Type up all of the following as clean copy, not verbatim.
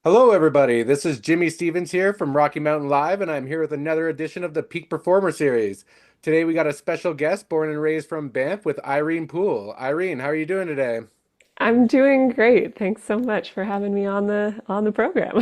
Hello, everybody. This is Jimmy Stevens here from Rocky Mountain Live, and I'm here with another edition of the Peak Performer Series. Today, we got a special guest born and raised from Banff with Irene Poole. Irene, how are you doing today? I'm doing great. Thanks so much for having me on the program.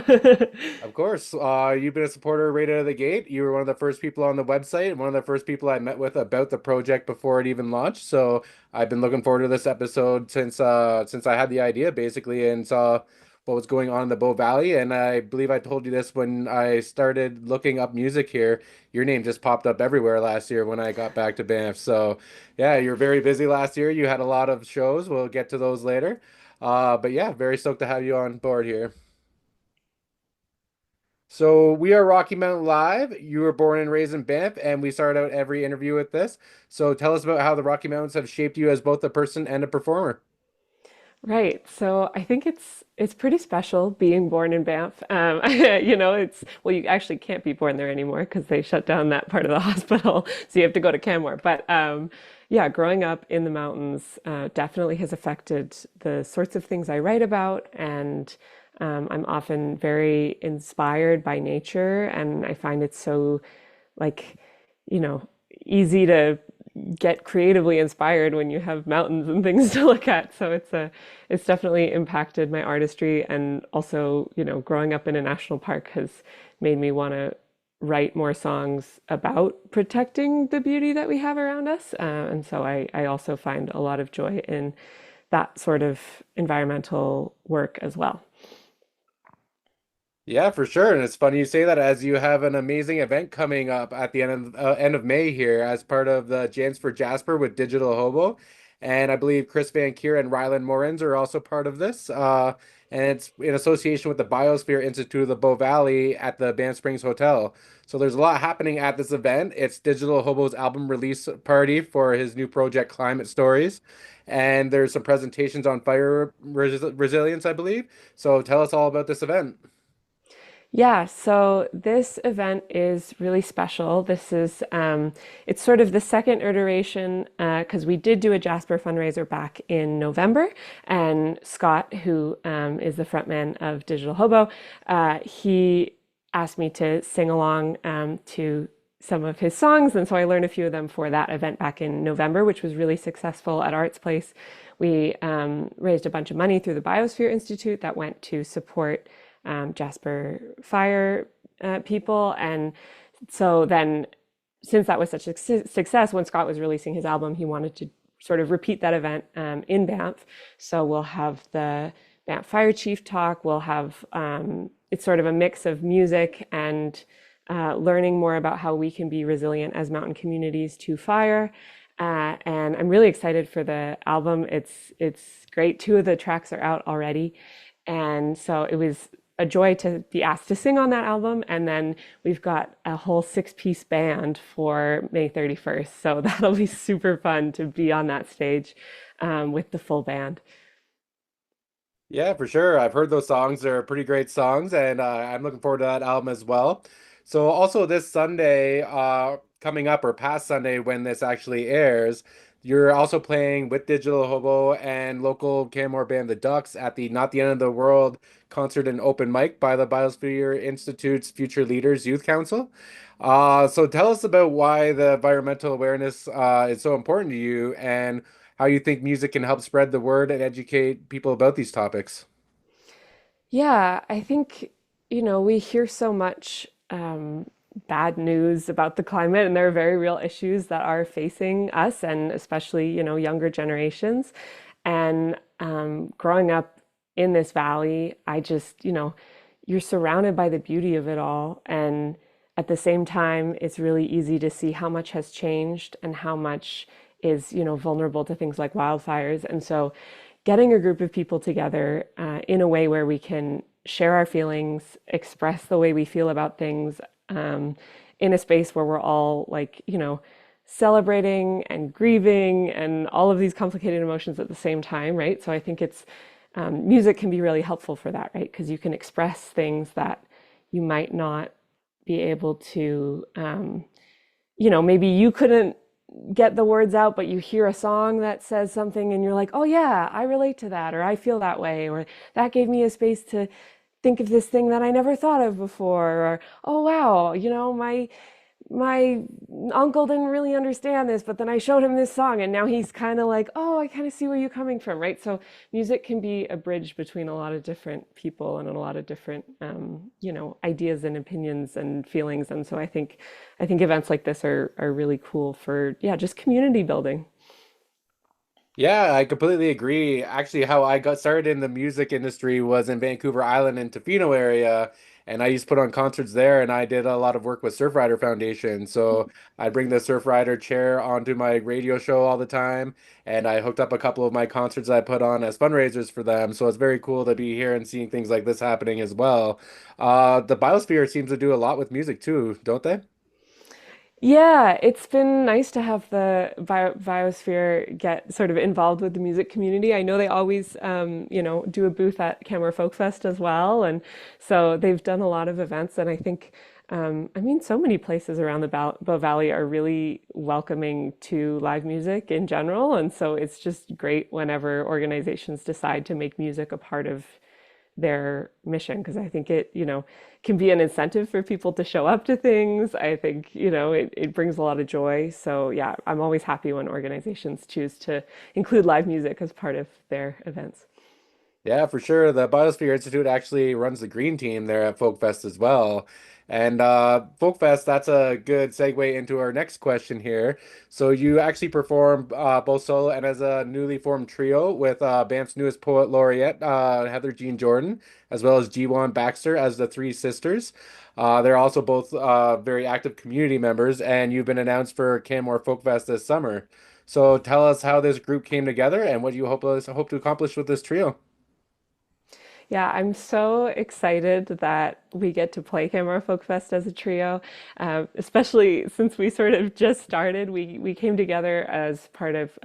Of course, you've been a supporter right out of the gate. You were one of the first people on the website and one of the first people I met with about the project before it even launched. So I've been looking forward to this episode since I had the idea basically and saw what was going on in the Bow Valley. And I believe I told you this when I started looking up music here. Your name just popped up everywhere last year when I got back to Banff. So yeah, you're very busy last year. You had a lot of shows. We'll get to those later. But yeah, very stoked to have you on board here. So we are Rocky Mountain Live. You were born and raised in Banff, and we start out every interview with this. So tell us about how the Rocky Mountains have shaped you as both a person and a performer. Right. So I think it's pretty special being born in Banff. It's well, you actually can't be born there anymore because they shut down that part of the hospital, so you have to go to Canmore. But yeah, growing up in the mountains definitely has affected the sorts of things I write about, and I'm often very inspired by nature, and I find it so like, you know, easy to get creatively inspired when you have mountains and things to look at. So it's definitely impacted my artistry, and also, growing up in a national park has made me want to write more songs about protecting the beauty that we have around us. And so I also find a lot of joy in that sort of environmental work as well. Yeah, for sure. And it's funny you say that as you have an amazing event coming up at the end of May here as part of the Jams for Jasper with Digital Hobo. And I believe Chris Van Kier and Ryland Morens are also part of this. And it's in association with the Biosphere Institute of the Bow Valley at the Banff Springs Hotel. So there's a lot happening at this event. It's Digital Hobo's album release party for his new project Climate Stories. And there's some presentations on resilience, I believe. So tell us all about this event. Yeah, so this event is really special. It's sort of the second iteration because we did do a Jasper fundraiser back in November, and Scott, who is the frontman of Digital Hobo, he asked me to sing along to some of his songs, and so I learned a few of them for that event back in November, which was really successful at Arts Place. We raised a bunch of money through the Biosphere Institute that went to support Jasper Fire people. And so then, since that was such a success, when Scott was releasing his album, he wanted to sort of repeat that event in Banff. So we'll have the Banff Fire Chief talk. We'll have it's sort of a mix of music and learning more about how we can be resilient as mountain communities to fire. And I'm really excited for the album. It's great. Two of the tracks are out already, and so it was a joy to be asked to sing on that album. And then we've got a whole six-piece band for May 31st. So that'll be super fun to be on that stage with the full band. Yeah, for sure. I've heard those songs. They're pretty great songs, and I'm looking forward to that album as well. So also this Sunday, coming up or past Sunday when this actually airs, you're also playing with Digital Hobo and local Canmore band The Ducks at the Not the End of the World concert and open mic by the Biosphere Institute's Future Leaders Youth Council. So tell us about why the environmental awareness is so important to you and how you think music can help spread the word and educate people about these topics. Yeah, I think, we hear so much bad news about the climate, and there are very real issues that are facing us, and especially, younger generations. And growing up in this valley, I just, you're surrounded by the beauty of it all. And at the same time, it's really easy to see how much has changed and how much is, vulnerable to things like wildfires. And so getting a group of people together in a way where we can share our feelings, express the way we feel about things in a space where we're all like, celebrating and grieving and all of these complicated emotions at the same time, right? So I think it's music can be really helpful for that, right? Because you can express things that you might not be able to, maybe you couldn't get the words out, but you hear a song that says something and you're like, oh yeah, I relate to that, or I feel that way, or that gave me a space think of this thing that I never thought of before, or oh wow, my uncle didn't really understand this, but then I showed him this song and now he's kind of like, oh, I kind of see where you're coming from, right? So music can be a bridge between a lot of different people and a lot of different, ideas and opinions and feelings. And so I think events like this are really cool for, yeah, just community building. Yeah, I completely agree. Actually, how I got started in the music industry was in Vancouver Island and Tofino area, and I used to put on concerts there, and I did a lot of work with Surfrider Foundation. So I bring the Surfrider chair onto my radio show all the time, and I hooked up a couple of my concerts I put on as fundraisers for them. So it's very cool to be here and seeing things like this happening as well. The Biosphere seems to do a lot with music too, don't they? Yeah, it's been nice to have the Biosphere get sort of involved with the music community. I know they always, do a booth at Canmore Folk Fest as well, and so they've done a lot of events. And I think, so many places around the Bow Valley are really welcoming to live music in general, and so it's just great whenever organizations decide to make music a part of their mission because I think it, can be an incentive for people to show up to things. I think, it brings a lot of joy. So yeah, I'm always happy when organizations choose to include live music as part of their events. Yeah, for sure. The Biosphere Institute actually runs the green team there at Folk Fest as well. And Folk Fest, that's a good segue into our next question here. So you actually perform both solo and as a newly formed trio with Banff's newest poet laureate, Heather Jean Jordan, as well as G1 Baxter as the three sisters. They're also both very active community members, and you've been announced for Canmore Folk Fest this summer. So tell us how this group came together and what you hope to accomplish with this trio. Yeah, I'm so excited that we get to play Canmore Folk Fest as a trio, especially since we sort of just started. We came together as part of,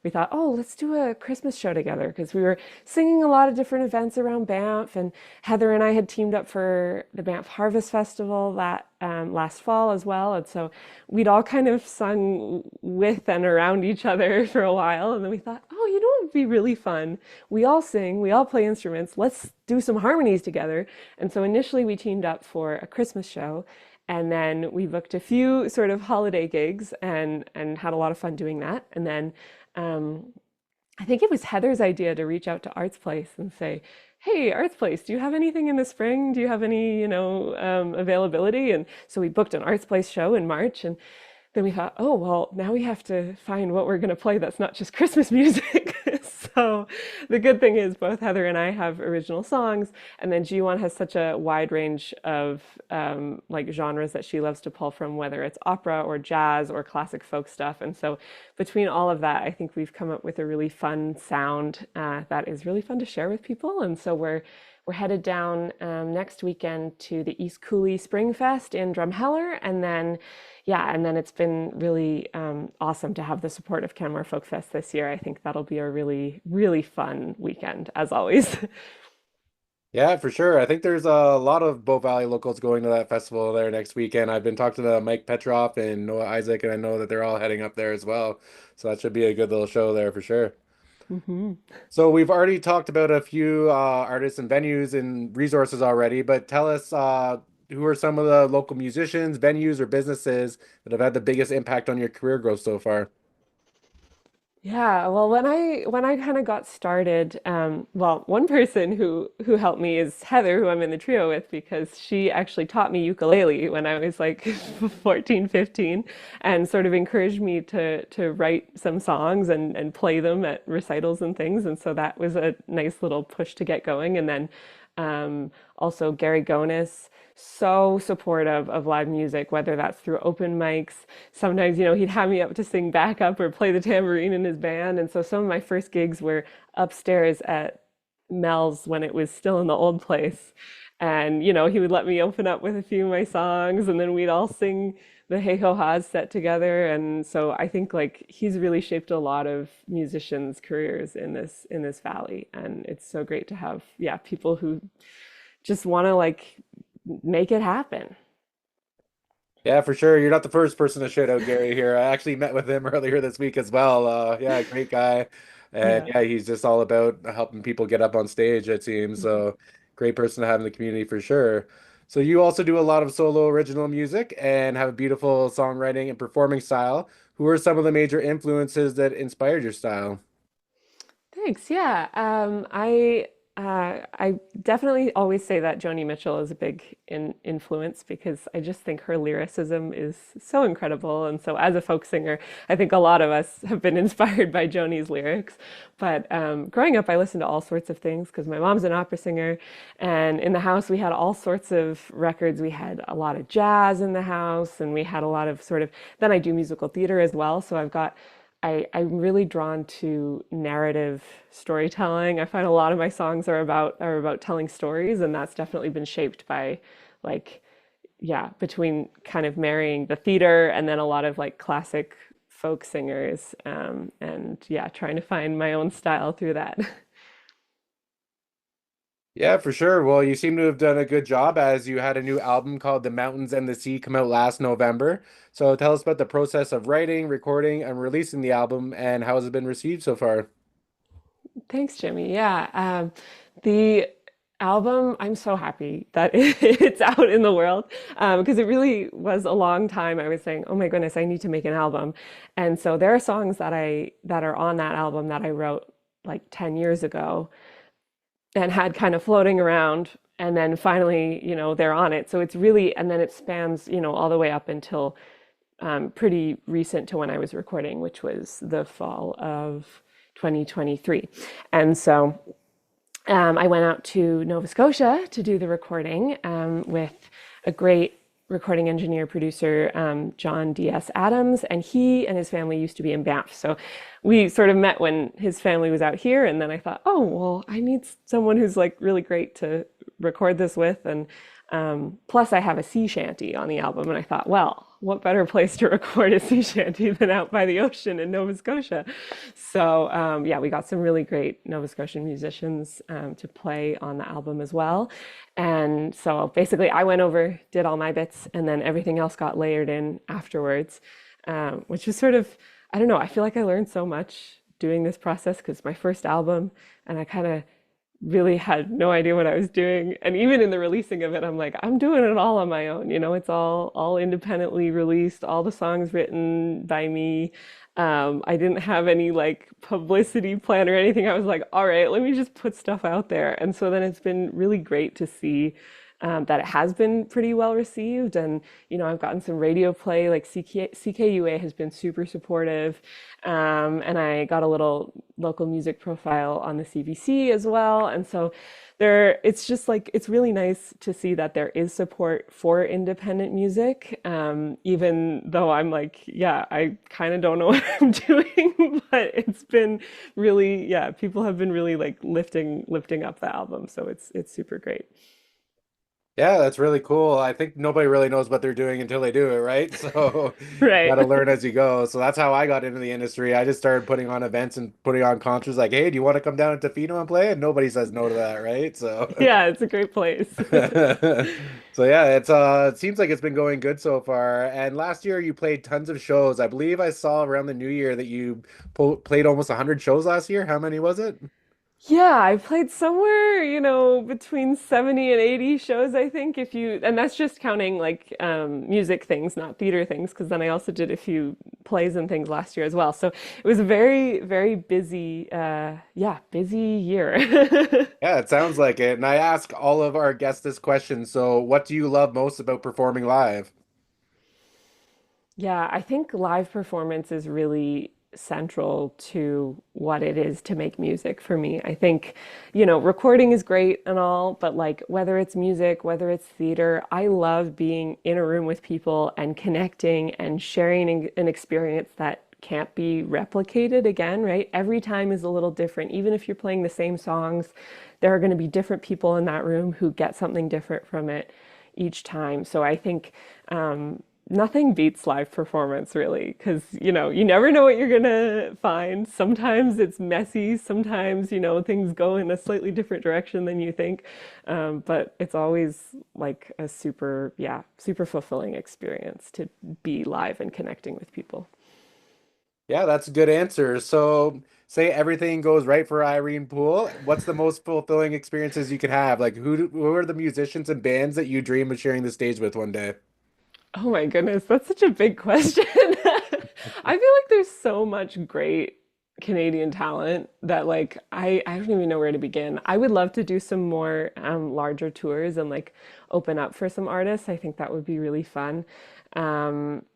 we thought, oh, let's do a Christmas show together because we were singing a lot of different events around Banff, and Heather and I had teamed up for the Banff Harvest Festival that last fall as well. And so we'd all kind of sung with and around each other for a while. And then we thought, oh, it would be really fun. We all sing, we all play instruments. Let's do some harmonies together. And so initially we teamed up for a Christmas show. And then we booked a few sort of holiday gigs and had a lot of fun doing that. And then um, I think it was Heather's idea to reach out to Arts Place and say, "Hey, Arts Place, do you have anything in the spring? Do you have any, availability?" And so we booked an Arts Place show in March, and then we thought, oh, well, now we have to find what we're going to play that's not just Christmas music. So the good thing is both Heather and I have original songs, and then G1 has such a wide range of like genres that she loves to pull from, whether it's opera or jazz or classic folk stuff. And so between all of that, I think we've come up with a really fun sound that is really fun to share with people. And so we're headed down next weekend to the East Cooley Spring Fest in Drumheller, and then yeah, and then it's been really awesome to have the support of Canmore Folk Fest this year. I think that'll be a really, really fun weekend, as always. Yeah, for sure. I think there's a lot of Bow Valley locals going to that festival there next weekend. I've been talking to Mike Petroff and Noah Isaac, and I know that they're all heading up there as well. So that should be a good little show there for sure. hmm So we've already talked about a few artists and venues and resources already, but tell us who are some of the local musicians, venues, or businesses that have had the biggest impact on your career growth so far? Yeah, well, when I kind of got started, well, one person who helped me is Heather, who I'm in the trio with, because she actually taught me ukulele when I was like 14, 15, and sort of encouraged me to write some songs and play them at recitals and things. And so that was a nice little push to get going. And then also Gary Gonis, so supportive of live music, whether that's through open mics. Sometimes, he'd have me up to sing backup or play the tambourine in his band. And so some of my first gigs were upstairs at Mel's when it was still in the old place. And, he would let me open up with a few of my songs, and then we'd all sing the Hey Ho Ha's set together. And so I think like he's really shaped a lot of musicians' careers in this valley. And it's so great to have, yeah, people who just want to like make it happen. Yeah, for sure. You're not the first person to shout out Gary here. I actually met with him earlier this week as well. Yeah, great guy. And Yeah. yeah, he's just all about helping people get up on stage, it seems. So great person to have in the community for sure. So you also do a lot of solo original music and have a beautiful songwriting and performing style. Who are some of the major influences that inspired your style? Thanks. Yeah. I definitely always say that Joni Mitchell is a big influence because I just think her lyricism is so incredible. And so, as a folk singer, I think a lot of us have been inspired by Joni's lyrics. But growing up, I listened to all sorts of things because my mom's an opera singer, and in the house we had all sorts of records. We had a lot of jazz in the house, and we had a lot of sort of. Then I do musical theater as well, so I've got I'm really drawn to narrative storytelling. I find a lot of my songs are about telling stories, and that's definitely been shaped by like yeah, between kind of marrying the theater and then a lot of like classic folk singers, and yeah, trying to find my own style through that. Yeah, for sure. Well, you seem to have done a good job as you had a new album called The Mountains and the Sea come out last November. So tell us about the process of writing, recording, and releasing the album and how has it been received so far? Thanks, Jimmy. Yeah. The album, I'm so happy that it's out in the world because it really was a long time. I was saying, oh my goodness, I need to make an album. And so there are songs that are on that album that I wrote like 10 years ago and had kind of floating around. And then finally, they're on it. So it's really, and then it spans, all the way up until pretty recent to when I was recording, which was the fall of 2023. And so I went out to Nova Scotia to do the recording with a great recording engineer producer, John D.S. Adams, and he and his family used to be in Banff. So we sort of met when his family was out here, and then I thought, oh, well, I need someone who's like really great to record this with. And plus, I have a sea shanty on the album, and I thought, well, what better place to record a sea shanty than out by the ocean in Nova Scotia? So, yeah, we got some really great Nova Scotian musicians to play on the album as well. And so basically, I went over, did all my bits, and then everything else got layered in afterwards, which is sort of, I don't know, I feel like I learned so much doing this process because my first album, and I kind of really had no idea what I was doing. And even in the releasing of it, I'm like, I'm doing it all on my own. It's all independently released, all the songs written by me. I didn't have any like publicity plan or anything. I was like, all right, let me just put stuff out there. And so then it's been really great to see that it has been pretty well received. And, I've gotten some radio play, like CKUA has been super supportive. And I got a little local music profile on the CBC as well. And so it's just like, it's really nice to see that there is support for independent music, even though I'm like, yeah, I kind of don't know what I'm doing, but it's been really, yeah, people have been really like lifting up the album. So it's super great. Yeah, that's really cool. I think nobody really knows what they're doing until they do it, right? So you got Right. to learn as you go. So that's how I got into the industry. I just started putting on events and putting on concerts like, hey, do you want to come down to Tofino and play? And nobody says no to that, right? So Yeah, it's a great place. so yeah, it seems like it's been going good so far. And last year you played tons of shows. I believe I saw around the new year that you played almost 100 shows last year. How many was it? Yeah, I played somewhere, between 70 and 80 shows, I think, and that's just counting like music things, not theater things, because then I also did a few plays and things last year as well. So it was a very, very busy, yeah, busy year. Yeah, it sounds like it. And I ask all of our guests this question. So, what do you love most about performing live? Yeah, I think live performance is really central to what it is to make music for me. I think, recording is great and all, but like whether it's music, whether it's theater, I love being in a room with people and connecting and sharing an experience that can't be replicated again, right? Every time is a little different. Even if you're playing the same songs, there are going to be different people in that room who get something different from it each time. So I think nothing beats live performance really, because you never know what you're gonna find. Sometimes it's messy, sometimes things go in a slightly different direction than you think, but it's always like a super, yeah, super fulfilling experience to be live and connecting with people. Yeah, that's a good answer. So, say everything goes right for Irene Poole, what's the most fulfilling experiences you could have? Like who are the musicians and bands that you dream of sharing the stage with one day? Oh my goodness, that's such a big question. I feel like there's so much great Canadian talent that like I don't even know where to begin. I would love to do some more larger tours and like open up for some artists. I think that would be really fun.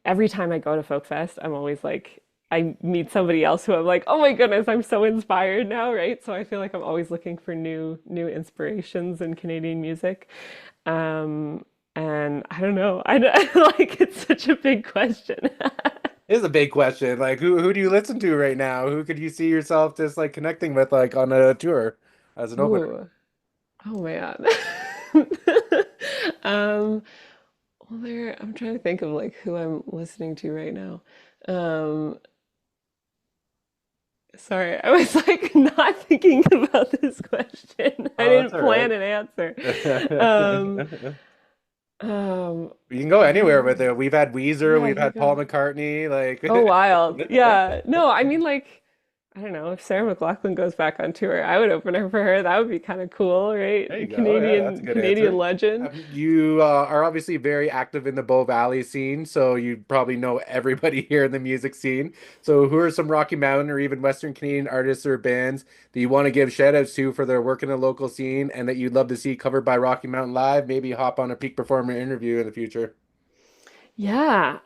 Every time I go to Folk Fest, I'm always like I meet somebody else who I'm like, oh my goodness, I'm so inspired now, right? So I feel like I'm always looking for new inspirations in Canadian music. Um, and I don't know. Like it's such a big question. It is a big question. Like who do you listen to right now? Who could you see yourself just like connecting with like on a tour as an opener? Ooh, oh man. Um, well, I'm trying to think of like who I'm listening to right now. Um, sorry, I was like not thinking about this question. I Oh, that's didn't all right. plan an answer. Um, um, You can go anywhere with man, it. We've had Weezer, yeah, we've you had Paul go. McCartney, like Oh, wild. Yeah. No, I mean, like, I don't know. If Sarah McLachlan goes back on tour, I would open her for her. That would be kind of cool, right? there you go. Yeah, that's a good Canadian answer. legend. You are obviously very active in the Bow Valley scene, so you probably know everybody here in the music scene. So, who are some Rocky Mountain or even Western Canadian artists or bands that you want to give shout outs to for their work in the local scene and that you'd love to see covered by Rocky Mountain Live? Maybe hop on a peak performer interview in the future. Yeah.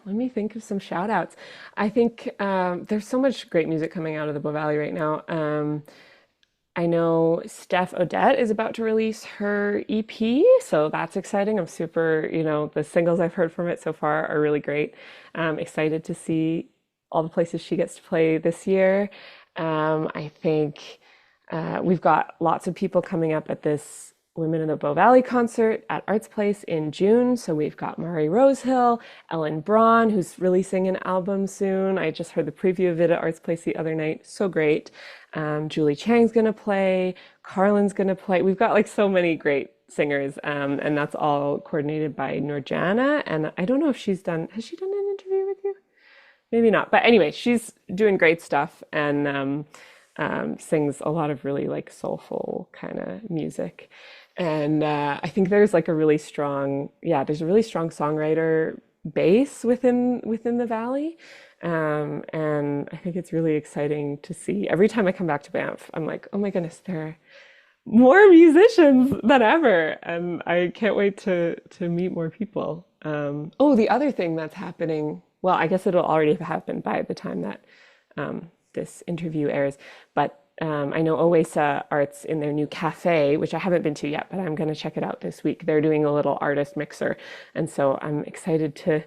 Let me think of some shout outs. I think there's so much great music coming out of the Bow Valley right now. I know Steph Odette is about to release her EP, so that's exciting. I'm super, the singles I've heard from it so far are really great. I'm excited to see all the places she gets to play this year. I think we've got lots of people coming up at this Women in the Bow Valley concert at Arts Place in June. So we've got Mari Rosehill, Ellen Braun, who's releasing an album soon. I just heard the preview of it at Arts Place the other night. So great. Julie Chang's gonna play. Carlin's gonna play. We've got like so many great singers, and that's all coordinated by Nurjana. And I don't know if has she done an interview with you? Maybe not. But anyway, she's doing great stuff and sings a lot of really like soulful kind of music. And I think there's like a really strong, yeah, there's a really strong songwriter base within the valley. And I think it's really exciting to see. Every time I come back to Banff, I'm like, oh my goodness, there are more musicians than ever, and I can't wait to meet more people. Oh, the other thing that's happening, well, I guess it'll already have happened by the time that this interview airs, but I know Oasa Arts in their new cafe, which I haven't been to yet, but I'm going to check it out this week. They're doing a little artist mixer, and so I'm excited to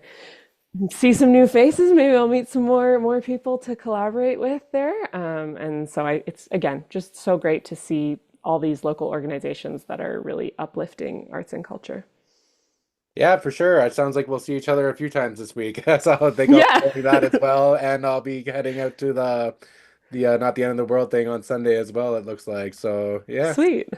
see some new faces. Maybe I'll meet some more people to collaborate with there. And so it's again just so great to see all these local organizations that are really uplifting arts and culture. Yeah, for sure. It sounds like we'll see each other a few times this week. So I think I'll Yeah, do that as well, and I'll be heading out to the not the end of the world thing on Sunday as well. It looks like so. Yeah. sweet.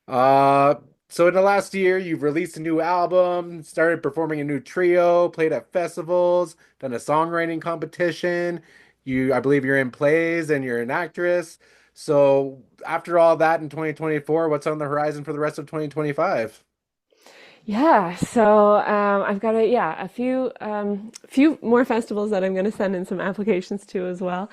Uh, so in the last year, you've released a new album, started performing a new trio, played at festivals, done a songwriting competition. I believe you're in plays and you're an actress. So after all that in 2024, what's on the horizon for the rest of 2025? Yeah, so I've got a few more festivals that I'm going to send in some applications to as well.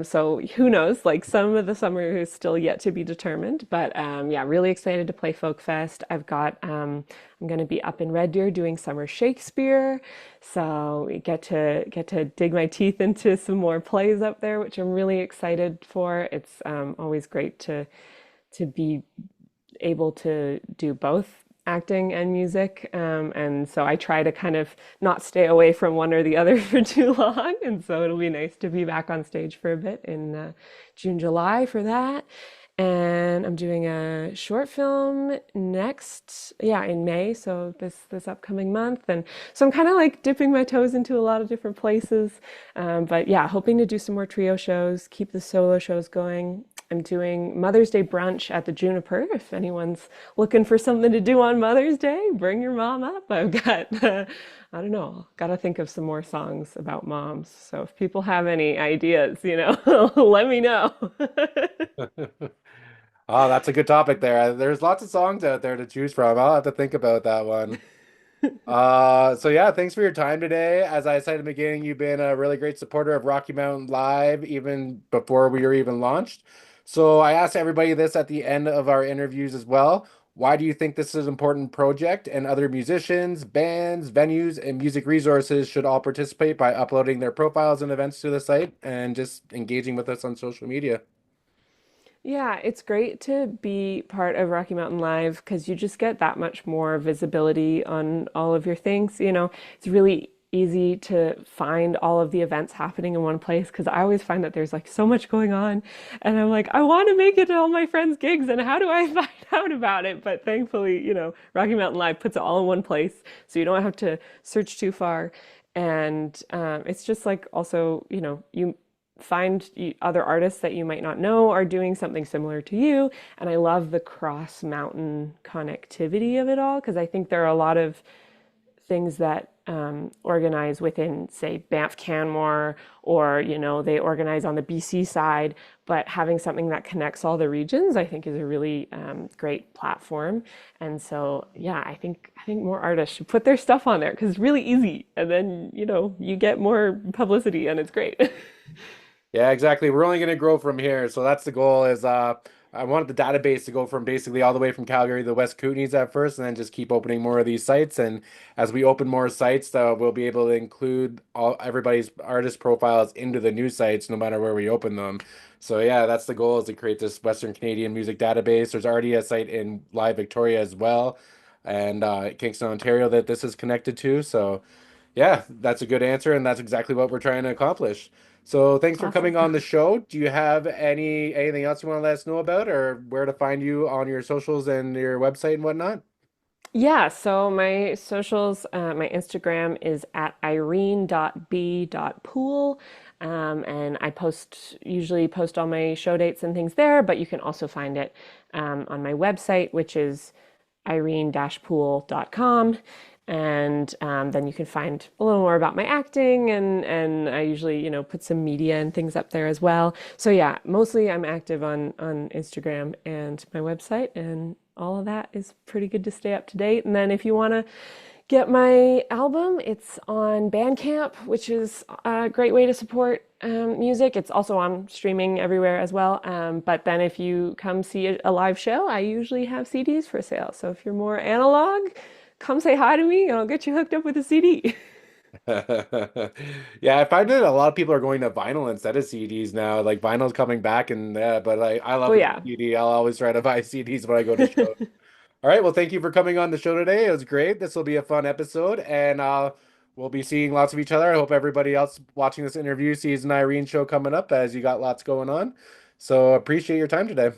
So who knows? Like some of the summer is still yet to be determined, but yeah, really excited to play Folk Fest. I'm going to be up in Red Deer doing summer Shakespeare, so we get to dig my teeth into some more plays up there, which I'm really excited for. It's always great to be able to do both acting and music. And so I try to kind of not stay away from one or the other for too long. And so it'll be nice to be back on stage for a bit in June, July for that. And I'm doing a short film in May, so this upcoming month. And so I'm kind of like dipping my toes into a lot of different places. But yeah, hoping to do some more trio shows, keep the solo shows going. I'm doing Mother's Day brunch at the Juniper. If anyone's looking for something to do on Mother's Day, bring your mom up. I've got, I don't know, got to think of some more songs about moms. So if people have any ideas, let me know. Oh, that's a good topic there. There's lots of songs out there to choose from. I'll have to think about that one. So yeah, thanks for your time today. As I said in the beginning, you've been a really great supporter of Rocky Mountain Live even before we were even launched. So I asked everybody this at the end of our interviews as well. Why do you think this is an important project and other musicians, bands, venues, and music resources should all participate by uploading their profiles and events to the site and just engaging with us on social media? Yeah, it's great to be part of Rocky Mountain Live because you just get that much more visibility on all of your things. It's really easy to find all of the events happening in one place because I always find that there's like so much going on. And I'm like, I want to make it to all my friends' gigs, and how do I find out about it? But thankfully, Rocky Mountain Live puts it all in one place so you don't have to search too far. And it's just like also, you find other artists that you might not know are doing something similar to you. And I love the cross mountain connectivity of it all because I think there are a lot of things that organize within, say, Banff Canmore, or they organize on the BC side. But having something that connects all the regions, I think, is a really great platform. And so, yeah, I think more artists should put their stuff on there because it's really easy, and then you get more publicity, and it's great. Yeah, exactly. We're only going to grow from here. So that's the goal is I wanted the database to go from basically all the way from Calgary to the West Kootenays at first and then just keep opening more of these sites. And as we open more sites, we'll be able to include everybody's artist profiles into the new sites no matter where we open them. So yeah, that's the goal is to create this Western Canadian music database. There's already a site in Live Victoria as well and Kingston, Ontario that this is connected to. So yeah, that's a good answer, and that's exactly what we're trying to accomplish. So thanks for Awesome. coming on the show. Do you have anything else you want to let us know about, or where to find you on your socials and your website and whatnot? Yeah, so my socials, my Instagram is at irene.b.poole. And I usually post all my show dates and things there, but you can also find it on my website, which is irene-poole.com. And then you can find a little more about my acting, and I usually, put some media and things up there as well. So yeah, mostly I'm active on Instagram and my website, and all of that is pretty good to stay up to date. And then if you want to get my album, it's on Bandcamp, which is a great way to support music. It's also on streaming everywhere as well. But then if you come see a live show, I usually have CDs for sale. So if you're more analog, come say hi to me and I'll get you hooked up with a CD. Yeah, I find that a lot of people are going to vinyl instead of CDs now. Like vinyl's coming back, and but I Oh, love a good yeah. CD. I'll always try to buy CDs when I go to shows. All right, well, thank you for coming on the show today. It was great. This will be a fun episode, and we'll be seeing lots of each other. I hope everybody else watching this interview sees an Irene show coming up as you got lots going on. So appreciate your time today.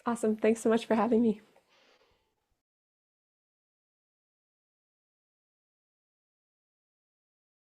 Awesome. Thanks so much for having me.